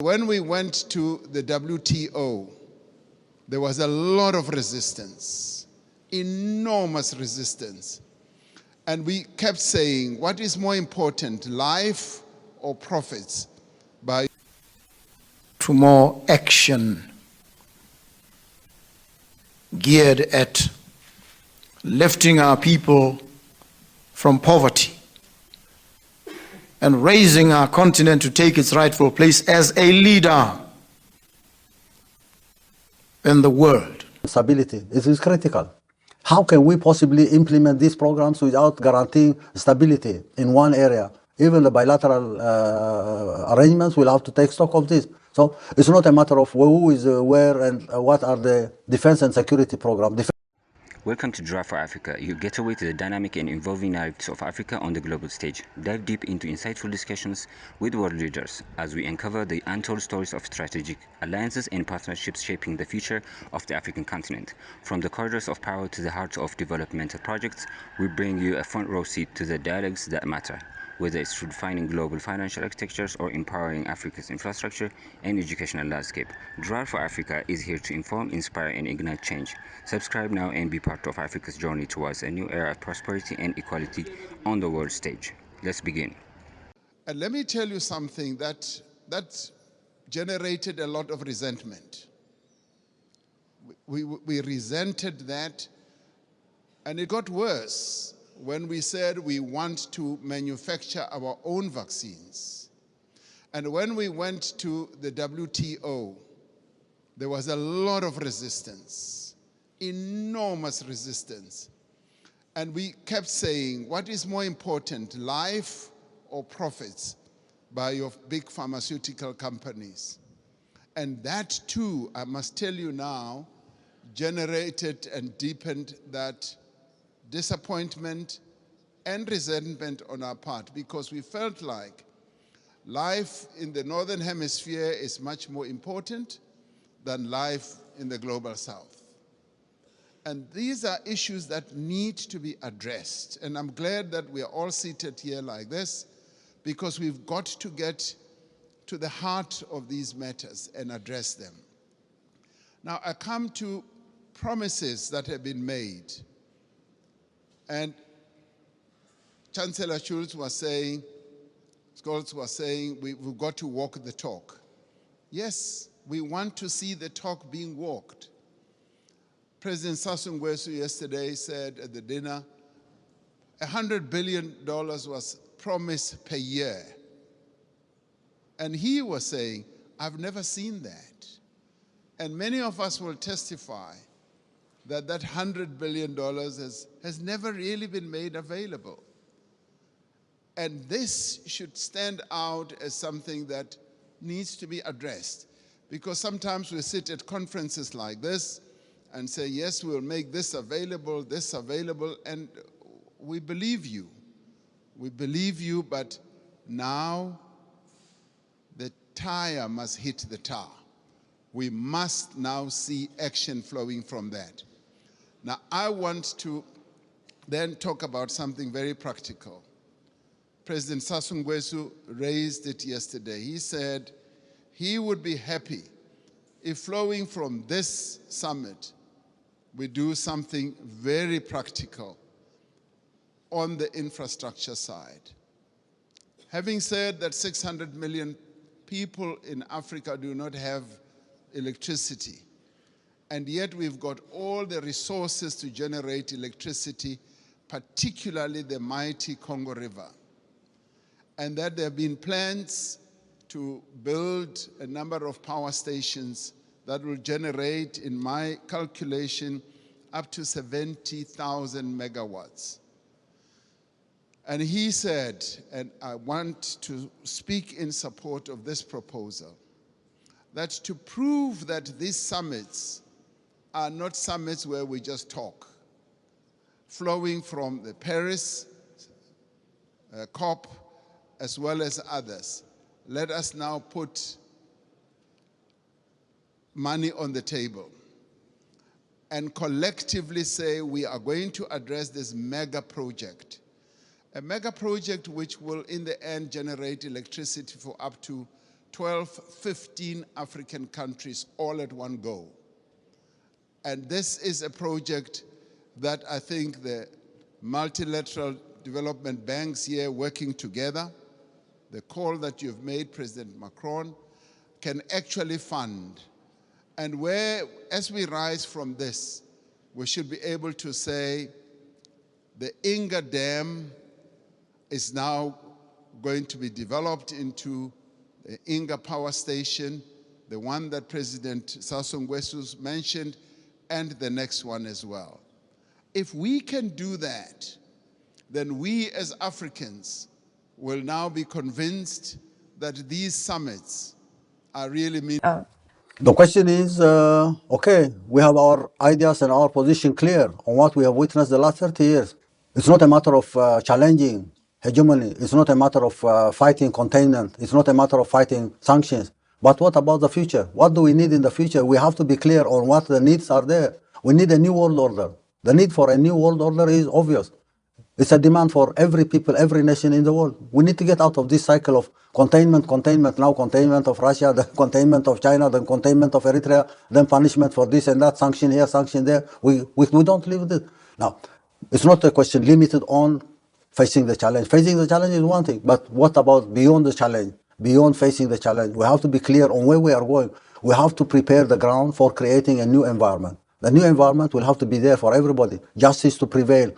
When we went to the WTO, there was a lot of resistance, enormous resistance. And we kept saying, what is more important, life or profits? To more action geared at lifting our people from poverty and raising our continent to take its rightful place as a leader in the world. Stability is critical. How can we possibly implement these programs without guaranteeing stability in one area? Even the bilateral arrangements will have to take stock of this. So it's not a matter of who is where and what are the defense and security programs. Welcome to Drive for Africa, your getaway to the dynamic and evolving narratives of Africa on the global stage. Dive deep into insightful discussions with world leaders as we uncover the untold stories of strategic alliances and partnerships shaping the future of the African continent. From the corridors of power to the heart of developmental projects, we bring you a front row seat to the dialogues that matter. Whether it's redefining global financial architectures or empowering Africa's infrastructure and educational landscape, Drive for Africa is here to inform, inspire, and ignite change. Subscribe now and be part of Africa's journey towards a new era of prosperity and equality on the world stage. Let's begin. And let me tell you something that generated a lot of resentment. We resented that, and it got worse when we said we want to manufacture our own vaccines. And when we went to the WTO, there was a lot of resistance, enormous resistance. And we kept saying, what is more important, life or profits by your big pharmaceutical companies? And that too, I must tell you now, generated and deepened that disappointment and resentment on our part, because we felt like life in the Northern Hemisphere is much more important than life in the global South. And these are issues that need to be addressed. And I'm glad that we are all seated here like this, because we've got to get to the heart of these matters and address them. Now, I come to promises that have been made. And Chancellor Scholz was saying, we've got to walk the talk. Yes, we want to see the talk being walked. President Sassou Nguesso yesterday said at the dinner, $100 billion was promised per year. And he was saying, I've never seen that. And many of us will testify that $100 billion has never really been made available. And this should stand out as something that needs to be addressed. Because sometimes we sit at conferences like this and say, yes, we'll make this available, and we believe you. We believe you, but now the tire must hit the tar. We must now see action flowing from that. Now, I want to then talk about something very practical. President Sassou Nguesso raised it yesterday. He said he would be happy if flowing from this summit, we do something very practical on the infrastructure side. Having said that 600 million people in Africa do not have electricity, and yet we've got all the resources to generate electricity, particularly the mighty Congo River. And that there have been plans to build a number of power stations that will generate, in my calculation, up to 70,000 megawatts. And he said, and I want to speak in support of this proposal, that to prove that these summits are not summits where we just talk, flowing from the Paris COP as well as others, let us now put money on the table and collectively say we are going to address this mega project. A mega project which will in the end generate electricity for up to 12, 15 African countries all at one go. And this is a project that I think the multilateral development banks here working together, the call that you've made, President Macron, can actually fund. And where, as we rise from this, we should be able to say the Inga Dam is now going to be developed into the Inga Power Station, the one that President Sassou Nguesso mentioned, and the next one as well. If we can do that, then we as Africans will now be convinced that these summits are really meaningful. The question is, okay, we have our ideas and our position clear on what we have witnessed the last 30 years. It's not a matter of challenging hegemony. It's not a matter of fighting containment. It's not a matter of fighting sanctions. But what about the future? What do we need in the future? We have to be clear on what the needs are there. We need a new world order. The need for a new world order is obvious. It's a demand for every people, every nation in the world. We need to get out of this cycle of containment, now containment of Russia, then containment of China, then containment of Eritrea, then punishment for this and that, sanction here, sanction there. We don't live with it. Now, it's not a question limited on facing the challenge. Facing the challenge is one thing, but what about beyond the challenge, beyond facing the challenge? We have to be clear on where we are going. We have to prepare the ground for creating a new environment. The new environment will have to be there for everybody. Justice to prevail.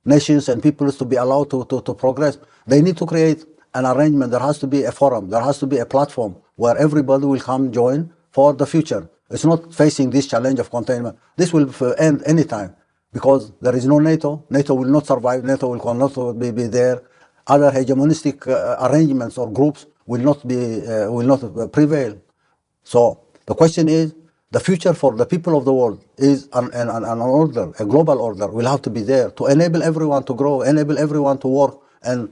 Nations and peoples to be allowed to progress. They need to create an arrangement. There has to be a forum. There has to be a platform where everybody will come join for the future. It's not facing this challenge of containment. This will end anytime because there is no NATO. NATO will not survive. NATO will not be there. Other hegemonistic arrangements or groups will not prevail. So the question is, the future for the people of the world is an order, a global order will have to be there to enable everyone to grow, enable everyone to work and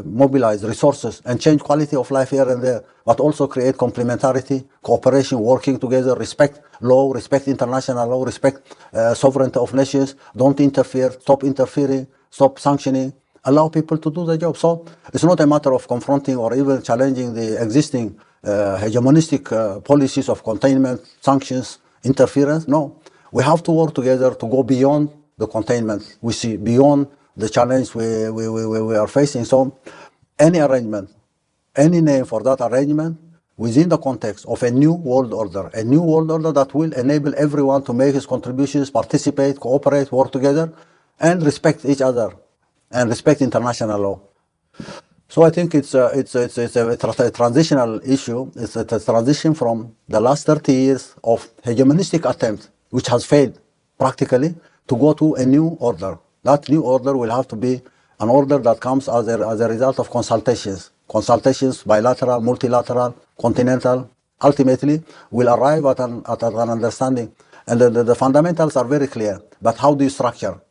mobilize resources and change quality of life here and there, but also create complementarity, cooperation, working together, respect law, respect international law, respect sovereignty of nations, don't interfere, stop interfering, stop sanctioning, allow people to do the job. So it's not a matter of confronting or even challenging the existing hegemonistic policies of containment, sanctions, interference. No, we have to work together to go beyond the containment. We see beyond the challenge we are facing. So any arrangement, any name for that arrangement within the context of a new world order that will enable everyone to make his contributions, participate, cooperate, work together, and respect each other and respect international law. So I think it's a transitional issue. It's a transition from the last 30 years of hegemonistic attempt, which has failed practically, to go to a new order. That new order will have to be an order that comes as a result of consultations, bilateral, multilateral, continental. Ultimately, will arrive at an understanding. And the fundamentals are very clear. But how do you structure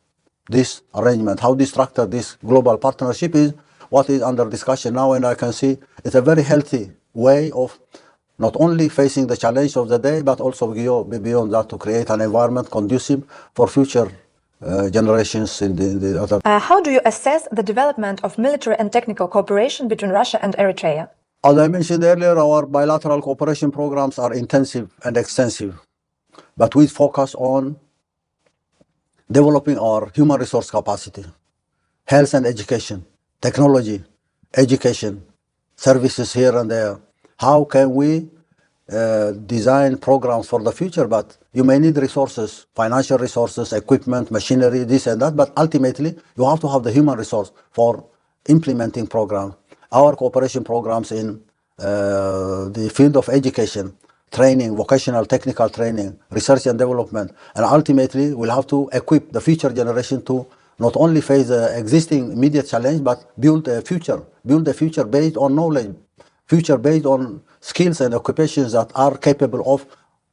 this arrangement? How do you structure this global partnership is what is under discussion now, and I can see it's a very healthy way of not only facing the challenge of the day, but also beyond that to create an environment conducive for future generations in the other. How do you assess the development of military and technical cooperation between Russia and Eritrea? As I mentioned earlier, our bilateral cooperation programs are intensive and extensive, but we focus on developing our human resource capacity, health and education, technology, education, services here and there. How can we design programs for the future? But you may need resources, financial resources, equipment, machinery, this and that, but ultimately you have to have the human resource for implementing programs. Our cooperation programs in the field of education, training, vocational technical training, research and development, and ultimately we'll have to equip the future generation to not only face the existing immediate challenge, but build a future based on knowledge, future based on skills and occupations that are capable of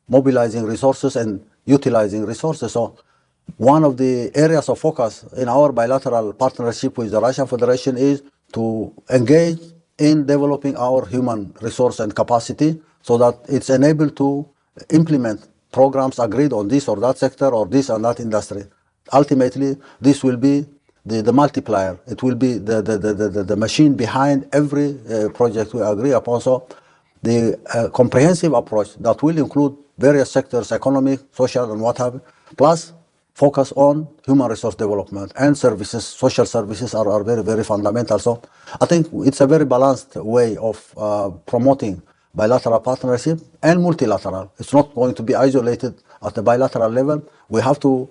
mobilizing resources and utilizing resources. So one of the areas of focus in our bilateral partnership with the Russian Federation is to engage in developing our human resource and capacity so that it's enabled to implement programs agreed on this or that sector or this and that industry. Ultimately, this will be the multiplier. It will be the machine behind every project we agree upon. So the comprehensive approach that will include various sectors, economic, social, and what have you, plus focus on human resource development and services. Social services are very, very fundamental. So I think it's a very balanced way of promoting bilateral partnership and multilateral. It's not going to be isolated at the bilateral level. We have to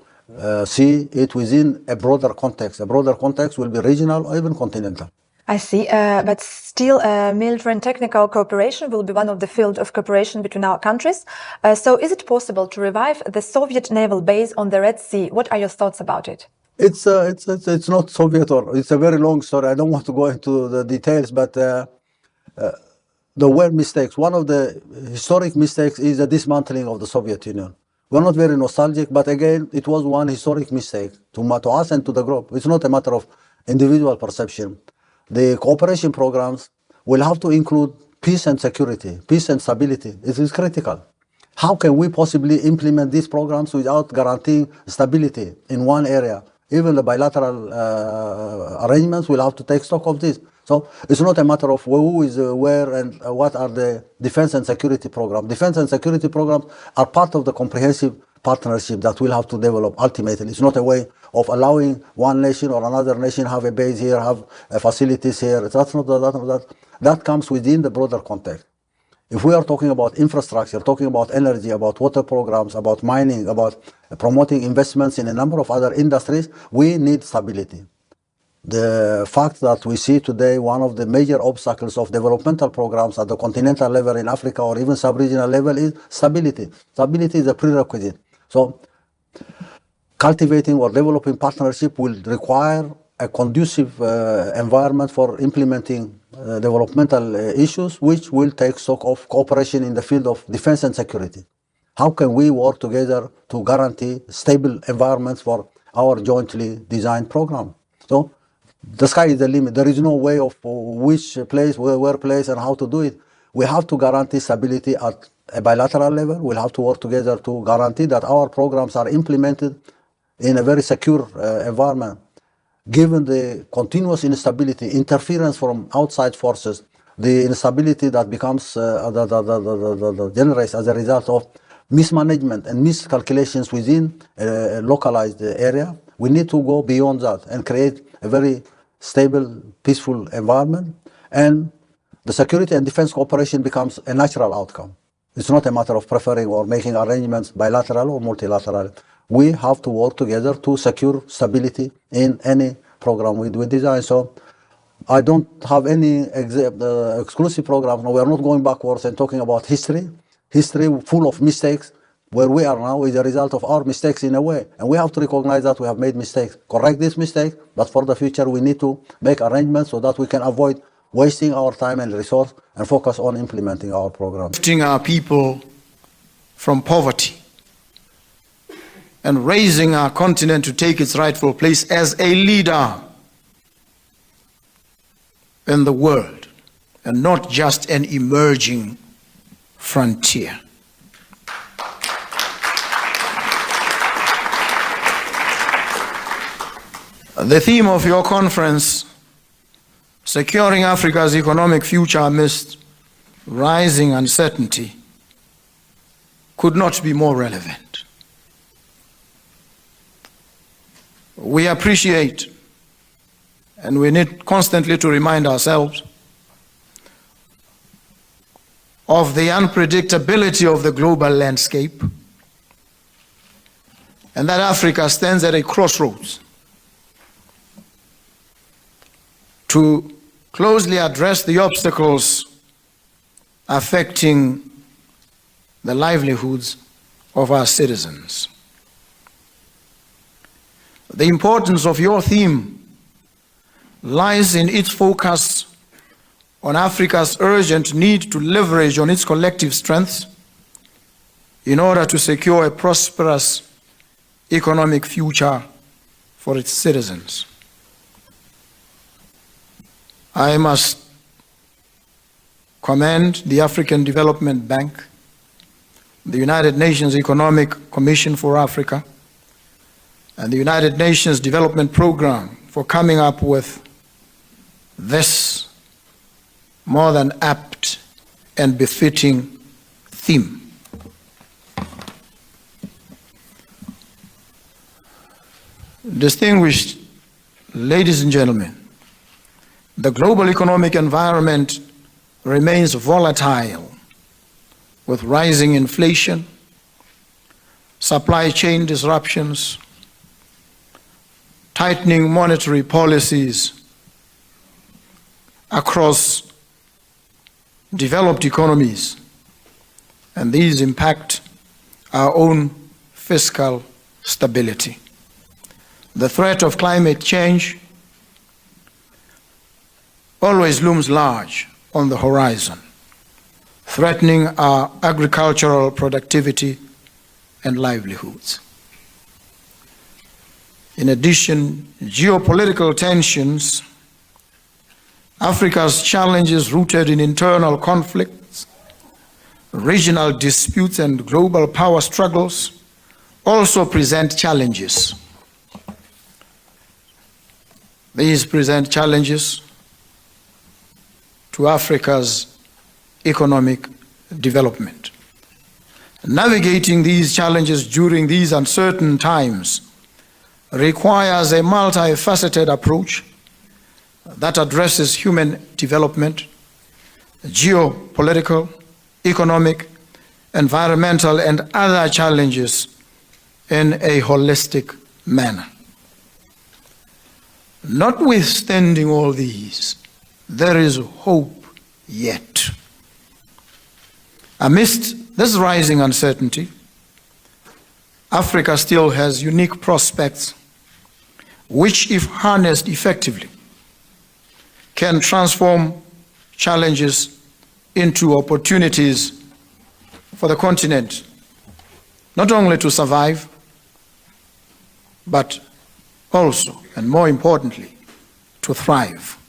see it within a broader context. A broader context will be regional or even continental. I see, but still military and technical cooperation will be one of the fields of cooperation between our countries. So is it possible to revive the Soviet naval base on the Red Sea? What are your thoughts about it? It's not Soviet, or it's a very long story. I don't want to go into the details, but there were mistakes. One of the historic mistakes is the dismantling of the Soviet Union. We're not very nostalgic, but again, it was one historic mistake to us and to the group. It's not a matter of individual perception. The cooperation programs will have to include peace and security, peace and stability. It is critical. How can we possibly implement these programs without guaranteeing stability in one area? Even the bilateral arrangements will have to take stock of this. So it's not a matter of who is where and what are the defense and security programs. Defense and security programs are part of the comprehensive partnership that we'll have to develop ultimately. It's not a way of allowing one nation or another nation have a base here, have facilities here. That's not that. That comes within the broader context. If we are talking about infrastructure, talking about energy, about water programs, about mining, about promoting investments in a number of other industries, we need stability. The fact that we see today one of the major obstacles of developmental programs at the continental level in Africa or even sub-regional level is stability. Stability is a prerequisite. So cultivating or developing partnership will require a conducive environment for implementing developmental issues, which will take stock of cooperation in the field of defense and security. How can we work together to guarantee stable environments for our jointly designed program? So the sky is the limit. There is no way of which place, where place, and how to do it. We have to guarantee stability at a bilateral level. We'll have to work together to guarantee that our programs are implemented in a very secure environment. Given the continuous instability, interference from outside forces, the instability that becomes generates as a result of mismanagement and miscalculations within a localized area, we need to go beyond that and create a very stable, peaceful environment. And the security and defense cooperation becomes a natural outcome. It's not a matter of preferring or making arrangements bilateral or multilateral. We have to work together to secure stability in any program we design. So I don't have any exclusive program. No, we are not going backwards and talking about history. History full of mistakes. Where we are now is a result of our mistakes in a way. And we have to recognize that we have made mistakes, correct this mistake, but for the future we need to make arrangements so that we can avoid wasting our time and resource and focus on implementing our program. Lifting our people from poverty and raising our continent to take its rightful place as a leader in the world and not just an emerging frontier. The theme of your conference, Securing Africa's Economic Future Amidst Rising Uncertainty, could not be more relevant. We appreciate, and we need constantly to remind ourselves of the unpredictability of the global landscape, and that Africa stands at a crossroads. To closely address the obstacles affecting the livelihoods of our citizens. The importance of your theme lies in its focus on Africa's urgent need to leverage on its collective strengths in order to secure a prosperous economic future for its citizens. I must commend the African Development Bank, the United Nations Economic Commission for Africa, and the United Nations Development Program for coming up with this more than apt and befitting theme. Distinguished ladies and gentlemen, the global economic environment remains volatile with rising inflation, supply chain disruptions, tightening monetary policies across developed economies, and these impact our own fiscal stability. The threat of climate change always looms large on the horizon, threatening our agricultural productivity and livelihoods. In addition, geopolitical tensions, Africa's challenges rooted in internal conflicts, regional disputes, and global power struggles also present challenges. These present challenges to Africa's economic development. Navigating these challenges during these uncertain times requires a multifaceted approach that addresses human development, geopolitical, economic, environmental, and other challenges in a holistic manner. Notwithstanding all these, there is hope yet. Amidst this rising uncertainty, Africa still has unique prospects which, if harnessed effectively, can transform challenges into opportunities for the continent, not only to survive, but also, and more importantly, to thrive.